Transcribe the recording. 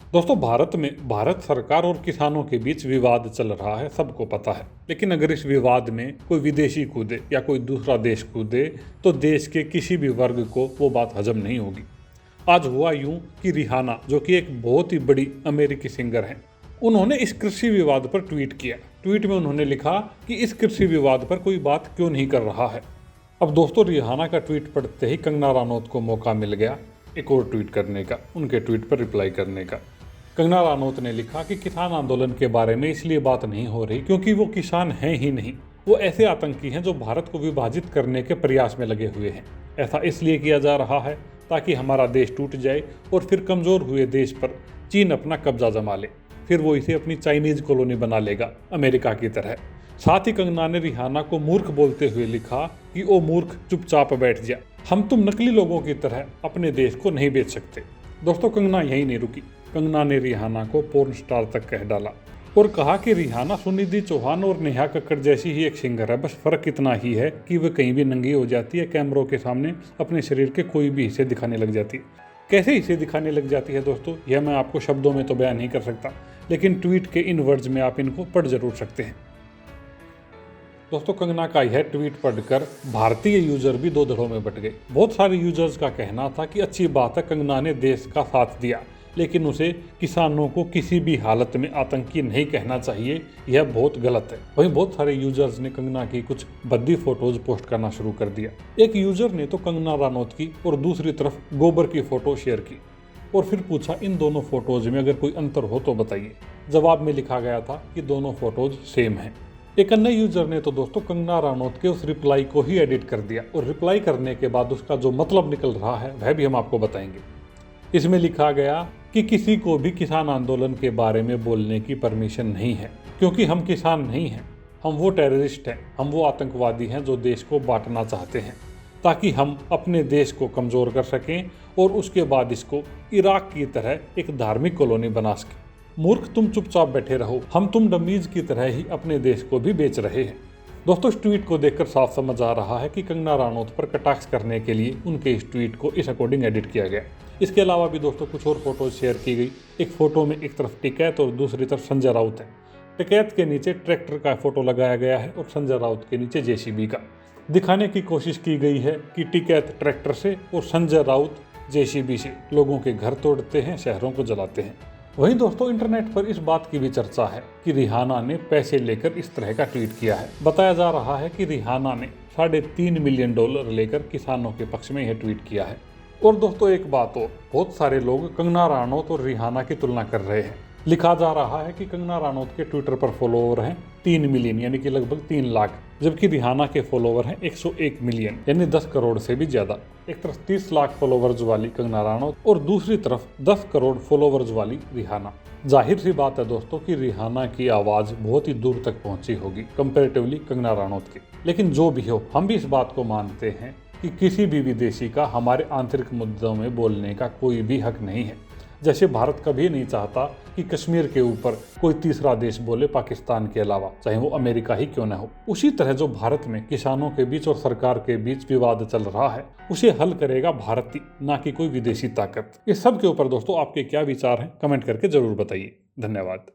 दोस्तों, भारत सरकार और किसानों के बीच विवाद चल रहा है, सबको पता है। लेकिन अगर इस विवाद में कोई विदेशी कूदे या कोई दूसरा देश कूदे तो देश के किसी भी वर्ग को वो बात हजम नहीं होगी। आज हुआ यूं कि रिहाना, जो कि एक बहुत ही बड़ी अमेरिकी सिंगर हैं, उन्होंने इस कृषि विवाद पर ट्वीट किया। ट्वीट में उन्होंने लिखा कि इस कृषि विवाद पर कोई बात क्यों नहीं कर रहा है। अब दोस्तों, रिहाना का ट्वीट पढ़ते ही कंगना रनौत को मौका मिल गया एक और ट्वीट करने का, उनके ट्वीट पर रिप्लाई करने का। कंगना रनौत ने लिखा कि किसान आंदोलन के बारे में इसलिए बात नहीं हो रही क्योंकि वो किसान हैं ही नहीं, वो ऐसे आतंकी हैं जो भारत को विभाजित करने के प्रयास में लगे हुए हैं। ऐसा इसलिए किया जा रहा है ताकि हमारा देश टूट जाए और फिर कमज़ोर हुए देश पर चीन अपना कब्जा जमा ले, फिर वो इसे अपनी चाइनीज़ कॉलोनी बना लेगा, अमेरिका की तरह। साथ ही कंगना ने रिहाना को मूर्ख बोलते हुए लिखा कि ओ मूर्ख, चुपचाप बैठ जा, हम तुम नकली लोगों की तरह अपने देश को नहीं बेच सकते। दोस्तों, कंगना यहीं नहीं रुकी। कंगना ने रिहाना को पोर्न स्टार तक कह डाला और कहा कि रिहाना सुनिधि चौहान और नेहा कक्कड़ जैसी ही एक सिंगर है, बस फर्क इतना ही है कि वह कहीं भी नंगी हो जाती है, कैमरों के सामने अपने शरीर के कोई भी हिस्से दिखाने लग जाती है। कैसे हिस्से दिखाने लग जाती है दोस्तों, यह मैं आपको शब्दों में तो बयान नहीं कर सकता, लेकिन ट्वीट के इन वर्ड्स में आप इनको पढ़ जरूर सकते हैं। दोस्तों, कंगना का यह ट्वीट पढ़कर भारतीय यूजर भी दो धड़ों में बट गए। बहुत सारे यूजर्स का कहना था कि अच्छी बात है, कंगना ने देश का साथ दिया, लेकिन उसे किसानों को किसी भी हालत में आतंकी नहीं कहना चाहिए, यह बहुत गलत है। वहीं बहुत सारे यूजर्स ने कंगना की कुछ भद्दी फोटोज पोस्ट करना शुरू कर दिया। एक यूजर ने तो कंगना रनौत की और दूसरी तरफ गोबर की फोटो शेयर की और फिर पूछा इन दोनों फोटोज में अगर कोई अंतर हो तो बताइए। जवाब में लिखा गया था कि दोनों फोटोज सेम हैं। एक अन्य यूजर ने तो दोस्तों कंगना रनौत के उस रिप्लाई को ही एडिट कर दिया और रिप्लाई करने के बाद उसका जो मतलब निकल रहा है वह भी हम आपको बताएंगे। इसमें लिखा गया कि किसी को भी किसान आंदोलन के बारे में बोलने की परमिशन नहीं है, क्योंकि हम किसान नहीं हैं, हम वो टेररिस्ट हैं, हम वो आतंकवादी हैं जो देश को बांटना चाहते हैं ताकि हम अपने देश को कमज़ोर कर सकें और उसके बाद इसको इराक की तरह एक धार्मिक कॉलोनी बना सकें। मूर्ख, तुम चुपचाप बैठे रहो, हम तुम डमीज की तरह ही अपने देश को भी बेच रहे हैं। दोस्तों, इस ट्वीट को देखकर साफ समझ आ रहा है कि कंगना रनौत पर कटाक्ष करने के लिए उनके इस ट्वीट को इस अकॉर्डिंग एडिट किया गया। इसके अलावा भी दोस्तों कुछ और फोटोज शेयर की गई। एक फोटो में एक तरफ टिकैत और दूसरी तरफ संजय राउत है। टिकैत के नीचे ट्रैक्टर का फोटो लगाया गया है और संजय राउत के नीचे जेसीबी का। दिखाने की कोशिश की गई है कि टिकैत ट्रैक्टर से और संजय राउत जेसीबी से लोगों के घर तोड़ते हैं, शहरों को जलाते हैं। वहीं दोस्तों, इंटरनेट पर इस बात की भी चर्चा है कि रिहाना ने पैसे लेकर इस तरह का ट्वीट किया है। बताया जा रहा है कि रिहाना ने $3.5 मिलियन लेकर किसानों के पक्ष में यह ट्वीट किया है। और दोस्तों, एक बात और, बहुत सारे लोग कंगना रनौत और रिहाना की तुलना कर रहे हैं। लिखा जा रहा है कि कंगना रनौत के ट्विटर पर फॉलोवर हैं 3 मिलियन यानी कि लगभग 3 लाख, जबकि रिहाना के फॉलोवर हैं 101 मिलियन यानी 10 करोड़ से भी ज्यादा। एक तरफ 30 लाख फॉलोवर्स वाली कंगना रनौत और दूसरी तरफ 10 करोड़ फॉलोवर्स वाली रिहाना। जाहिर सी बात है दोस्तों कि रिहाना की आवाज बहुत ही दूर तक पहुंची होगी कंपैरेटिवली कंगना रनौत की। लेकिन जो भी हो, हम भी इस बात को मानते हैं कि किसी भी विदेशी का हमारे आंतरिक मुद्दों में बोलने का कोई भी हक नहीं है। जैसे भारत कभी नहीं चाहता कि कश्मीर के ऊपर कोई तीसरा देश बोले पाकिस्तान के अलावा, चाहे वो अमेरिका ही क्यों न हो। उसी तरह जो भारत में किसानों के बीच और सरकार के बीच विवाद चल रहा है, उसे हल करेगा भारत ही, ना कि कोई विदेशी ताकत। इस सब के ऊपर दोस्तों आपके क्या विचार हैं, कमेंट करके जरूर बताइए। धन्यवाद।